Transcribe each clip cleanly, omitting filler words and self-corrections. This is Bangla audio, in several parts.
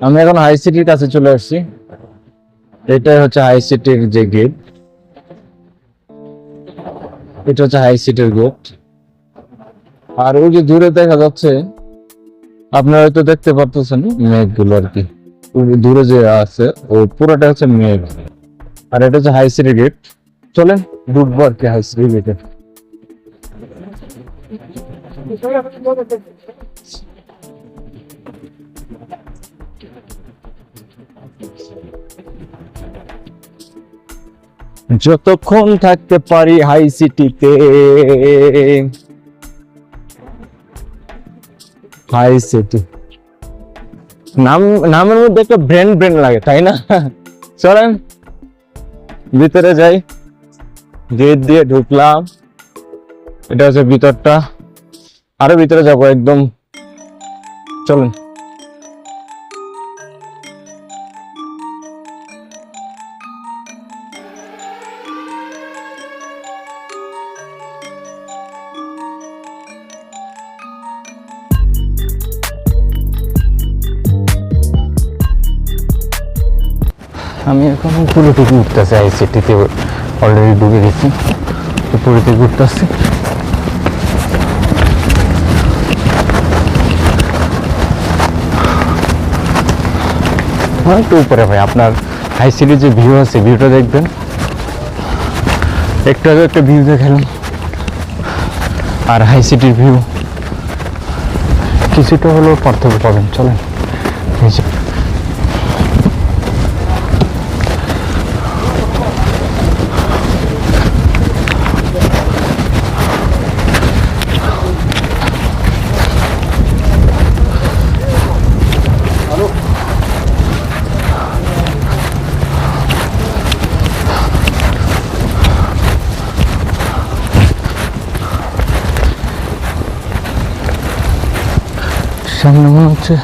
আমি এখন হাই সিটির কাছে চলে আসছি। এটাই হচ্ছে হাই সিটির যে গেট, এটা হচ্ছে হাই সিটির গেট। আর ওই যে দূরে দেখা যাচ্ছে, আপনারা হয়তো দেখতে পারতেছেন মেঘগুলো আর কি, ওই দূরে যে আছে ওই পুরোটা হচ্ছে মেঘ। আর এটা হচ্ছে হাই সিটির গেট। চলেন ঢুকবো আর কি হাই সিটির গেটে। যতক্ষণ থাকতে পারি হাই সিটিতে, হাই সিটি নাম, নামের মধ্যে একটা ব্র্যান্ড ব্র্যান্ড লাগে, তাই না? চলেন ভিতরে যাই। গেট দিয়ে ঢুকলাম, এটা হচ্ছে ভিতরটা। আরো ভিতরে যাবো একদম, চলেন। আমি এখন পুরোটুকু উঠতেছি আই সিটিতে, অলরেডি ঢুকে গেছি, পুরোটুকু উঠতেছি। একটু উপরে ভাই, আপনার হাই সিটির যে ভিউ আছে ভিউটা দেখবেন। একটু আগে একটা ভিউ দেখালাম, আর হাই সিটির ভিউ কিছুটা হলেও পার্থক্য পাবেন। চলেন সামনে মনে হচ্ছে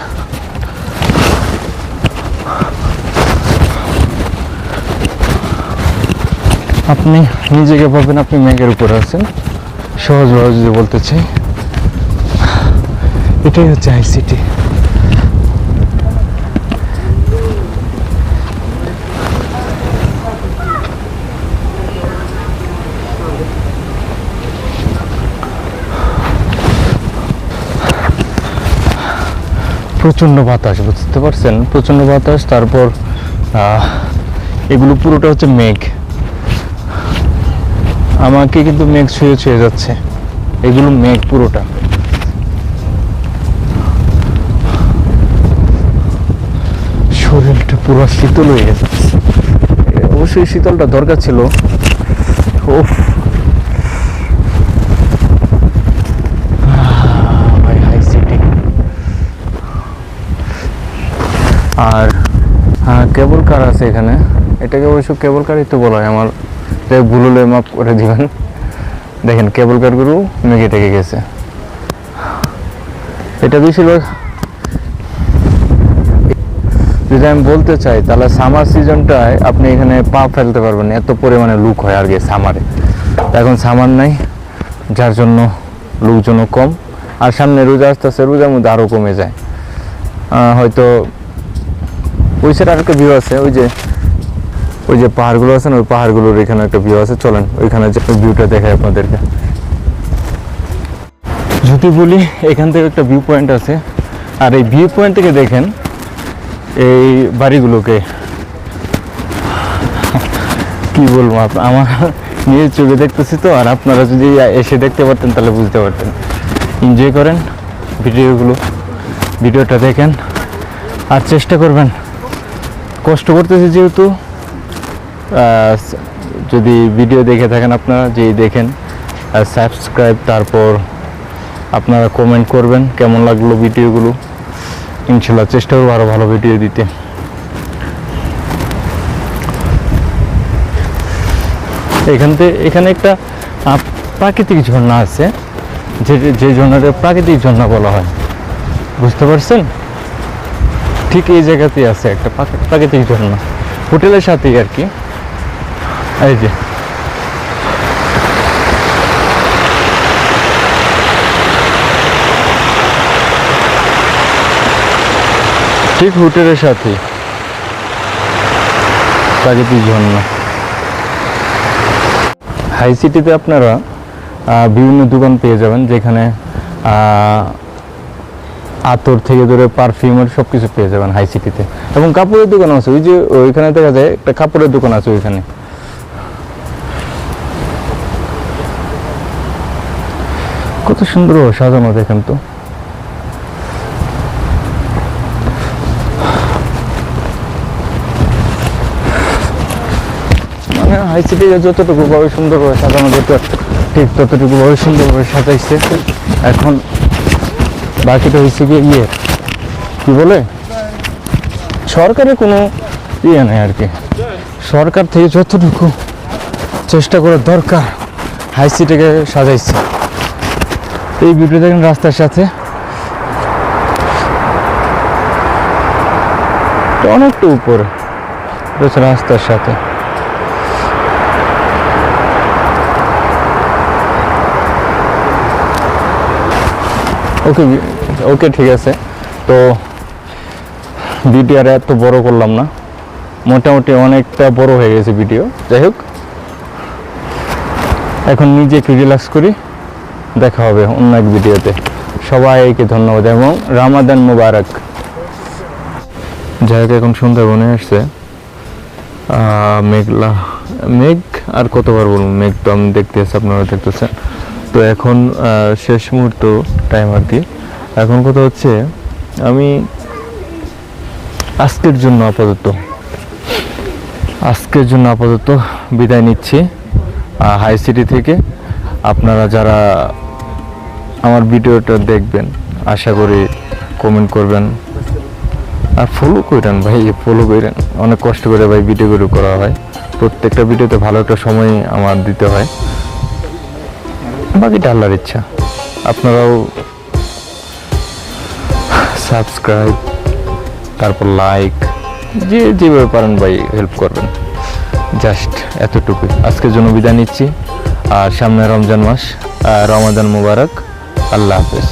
আপনি নিজেকে পাবেন আপনি মেঘের উপরে আছেন। সহজভাবে যদি বলতে চাই, এটাই হচ্ছে হাই সিটি। প্রচন্ড বাতাস, বুঝতে পারছেন? প্রচন্ড বাতাস। তারপর এগুলো পুরোটা হচ্ছে মেঘ, আমাকে কিন্তু মেঘ ছুঁয়ে ছুঁয়ে যাচ্ছে। এগুলো মেঘ পুরোটা। শরীরটা পুরো শীতল হয়ে গেছে। অবশ্যই শীতলটা দরকার ছিল। ওফ, ভাই হাই সিটি। আর কেবল কার আছে এখানে, এটাকে অবশ্য কেবল কারই তো বলা হয়। আমার ভুল হলে মাফ করে দিবেন। দেখেন কেবল কারগুলো মেঘে টেকে গেছে। এটা বেশিরভাগ, যদি আমি বলতে চাই তাহলে সামার সিজনটায় আপনি এখানে পা ফেলতে পারবেন, এত পরিমাণে লুক হয় আর কি সামারে। এখন সামার নাই, যার জন্য লোকজনও কম। আর সামনে রোজা আসতেছে, রোজার মধ্যে আরও কমে যায় হয়তো। ওই সাইড আরেকটা ভিউ আছে, ওই যে পাহাড়গুলো আছে না, ওই পাহাড়গুলোর এখানে একটা ভিউ আছে। চলেন ওইখানে ভিউটা দেখাই আপনাদেরকে। যদি বলি এখান থেকে একটা ভিউ পয়েন্ট আছে, আর এই ভিউ পয়েন্ট থেকে দেখেন এই বাড়িগুলোকে, কি বলবো আমার নিজের চোখে দেখতেছি তো। আর আপনারা যদি এসে দেখতে পারতেন তাহলে বুঝতে পারতেন। এনজয় করেন ভিডিওটা দেখেন, আর চেষ্টা করবেন। কষ্ট করতেছি যেহেতু, যদি ভিডিও দেখে থাকেন আপনারা, যেই দেখেন সাবস্ক্রাইব, তারপর আপনারা কমেন্ট করবেন কেমন লাগলো ভিডিওগুলো। ইনশাল্লাহ চেষ্টা করবো আরও ভালো ভিডিও দিতে। এখানে একটা প্রাকৃতিক ঝর্ণা আছে, যে ঝর্ণাটা প্রাকৃতিক ঝর্ণা বলা হয়, বুঝতে পারছেন? ঠিক এই জায়গাতেই আছে একটা প্রাকৃতিক ঝর্ণা, হোটেলের সাথেই আর কি। এই যে ঠিক হোটেলের সাথে প্রাকৃতিক ঝর্ণা। হাই সিটিতে আপনারা বিভিন্ন দোকান পেয়ে যাবেন, যেখানে আতর থেকে ধরে পারফিউমের সব কিছু পেয়ে যাবেন হাই সিটিতে। এবং কাপড়ের দোকান আছে, ওই যে ওইখানে দেখা যায় একটা কাপড়ের দোকান আছে ওইখানে। কত সুন্দর সাজানো দেখেন তো। মানে হাই সিটি যতটুকু ভাবে সুন্দরভাবে সাজানো যেত ঠিক ততটুকু ভাবে সুন্দরভাবে সাজাইছে। এখন বাকিটা হয়েছে গিয়ে কি বলে, সরকারের কোনো ইয়ে নেই আর কি। সরকার থেকে যতটুকু চেষ্টা করার দরকার হাই সিটিকে সাজাইছে। এই ভিডিও দেখেন রাস্তার সাথে অনেকটা উপরে রাস্তার সাথে। ওকে ওকে ঠিক আছে। তো ভিডিও আর এত বড় করলাম না, মোটামুটি অনেকটা বড় হয়ে গেছে ভিডিও। যাই হোক, এখন নিজে একটু রিল্যাক্স করি, দেখা হবে অন্য এক ভিডিওতে। সবাইকে ধন্যবাদ এবং রামাদান মুবারক। যাই হোক, এখন সুন্দরবনে আসছে মেঘলা মেঘ, আর কতবার বলবো, মেঘ তো আমি দেখতেছি, আপনারা দেখতেছেন। তো এখন শেষ মুহূর্ত টাইম আর কি। এখন কথা হচ্ছে, আমি আজকের জন্য আপাতত বিদায় নিচ্ছি হাই সিটি থেকে। আপনারা যারা আমার ভিডিওটা দেখবেন, আশা করি কমেন্ট করবেন আর ফলো করেন ভাই, ফলো করেন। অনেক কষ্ট করে ভাই ভিডিওগুলো করা হয়, প্রত্যেকটা ভিডিওতে ভালো একটা সময় আমার দিতে হয়। বাকিটা আল্লাহর ইচ্ছা। আপনারাও সাবস্ক্রাইব, তারপর লাইক, যেভাবে পারেন ভাই হেল্প করবেন। জাস্ট এতটুকুই। আজকের জন্য বিদায় নিচ্ছি। আর সামনে রমজান মাস, রমাদান মুবারক। আল্লাহ হাফেজ।